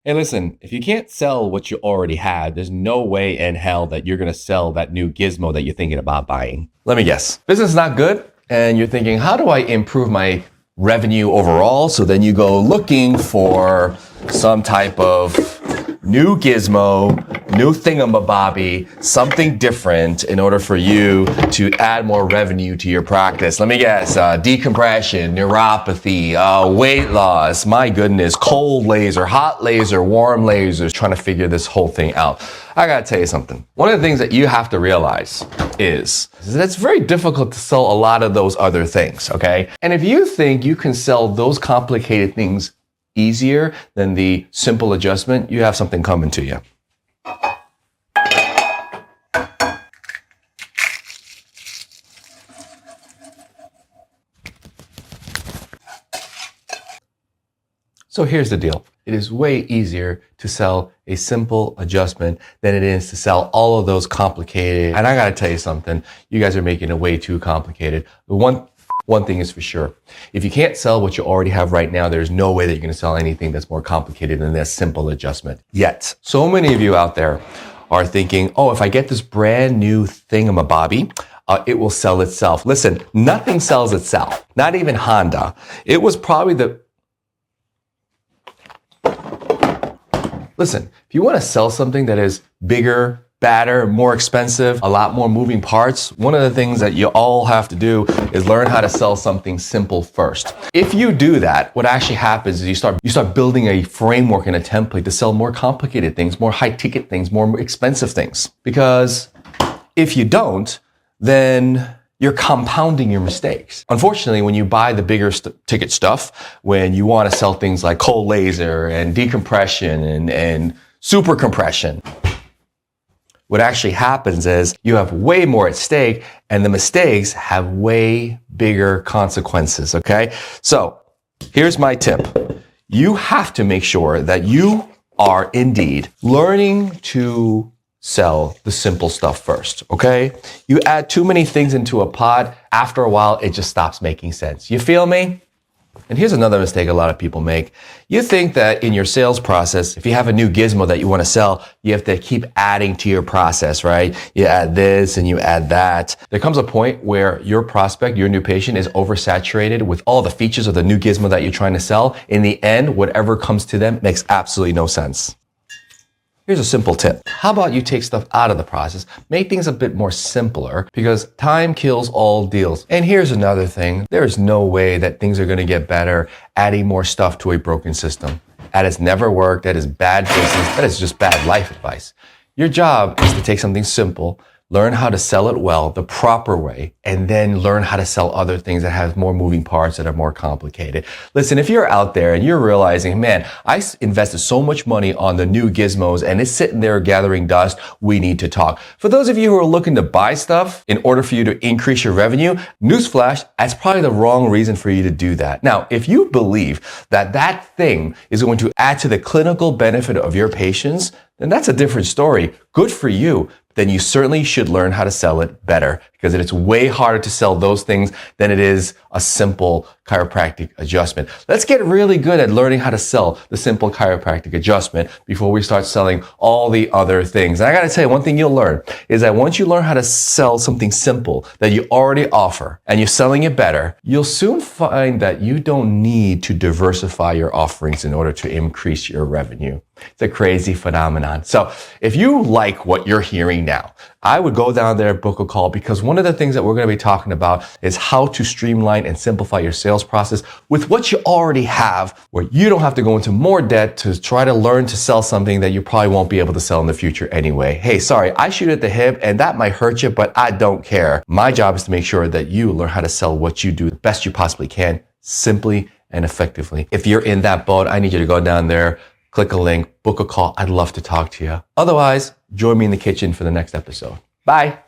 Hey, listen, if you can't sell what you already had, there's no way in hell that you're going to sell that new gizmo that you're thinking about buying. Let me guess. Business is not good, and you're thinking, how do I improve my revenue overall? So then you go looking for some type of new gizmo, new thingamabobby, something different in order for you to add more revenue to your practice. Let me guess, decompression, neuropathy, weight loss, my goodness, cold laser, hot laser, warm lasers, trying to figure this whole thing out. I gotta tell you something. One of the things that you have to realize is that it's very difficult to sell a lot of those other things, okay? And if you think you can sell those complicated things easier than the simple adjustment, you have something coming to you. So here's the deal. It is way easier to sell a simple adjustment than it is to sell all of those complicated. And I gotta tell you something, you guys are making it way too complicated. One thing is for sure. If you can't sell what you already have right now, there's no way that you're going to sell anything that's more complicated than this simple adjustment. Yet, so many of you out there are thinking, oh, if I get this brand new thingamabobby, it will sell itself. Listen, nothing sells itself. Not even Honda. It was probably Listen, if you want to sell something that is bigger, badder, more expensive, a lot more moving parts, one of the things that you all have to do is learn how to sell something simple first. If you do that, what actually happens is you start building a framework and a template to sell more complicated things, more high-ticket things, more expensive things. Because if you don't, then you're compounding your mistakes. Unfortunately, when you buy the bigger ticket stuff, when you want to sell things like cold laser and decompression and super compression, what actually happens is you have way more at stake and the mistakes have way bigger consequences, okay? So here's my tip. You have to make sure that you are indeed learning to sell the simple stuff first, okay? You add too many things into a pot, after a while, it just stops making sense. You feel me? And here's another mistake a lot of people make. You think that in your sales process, if you have a new gizmo that you want to sell, you have to keep adding to your process, right? You add this and you add that. There comes a point where your prospect, your new patient is oversaturated with all the features of the new gizmo that you're trying to sell. In the end, whatever comes to them makes absolutely no sense. Here's a simple tip. How about you take stuff out of the process, make things a bit more simpler, because time kills all deals. And here's another thing. There is no way that things are going to get better adding more stuff to a broken system. That has never worked. That is bad business. That is just bad life advice. Your job is to take something simple, learn how to sell it well, the proper way, and then learn how to sell other things that have more moving parts that are more complicated. Listen, if you're out there and you're realizing, man, I invested so much money on the new gizmos and it's sitting there gathering dust, we need to talk. For those of you who are looking to buy stuff in order for you to increase your revenue, newsflash, that's probably the wrong reason for you to do that. Now, if you believe that that thing is going to add to the clinical benefit of your patients, then that's a different story. Good for you. Then you certainly should learn how to sell it better, because it's way harder to sell those things than it is a simple chiropractic adjustment. Let's get really good at learning how to sell the simple chiropractic adjustment before we start selling all the other things. And I got to tell you, one thing you'll learn is that once you learn how to sell something simple that you already offer and you're selling it better, you'll soon find that you don't need to diversify your offerings in order to increase your revenue. It's a crazy phenomenon. So if you like what you're hearing now, I would go down there and book a call, because one of the things that we're going to be talking about is how to streamline and simplify your sales process with what you already have, where you don't have to go into more debt to try to learn to sell something that you probably won't be able to sell in the future anyway. Hey, sorry, I shoot at the hip and that might hurt you, but I don't care. My job is to make sure that you learn how to sell what you do the best you possibly can, simply and effectively. If you're in that boat, I need you to go down there, click a link, book a call. I'd love to talk to you. Otherwise, join me in the kitchen for the next episode. Bye.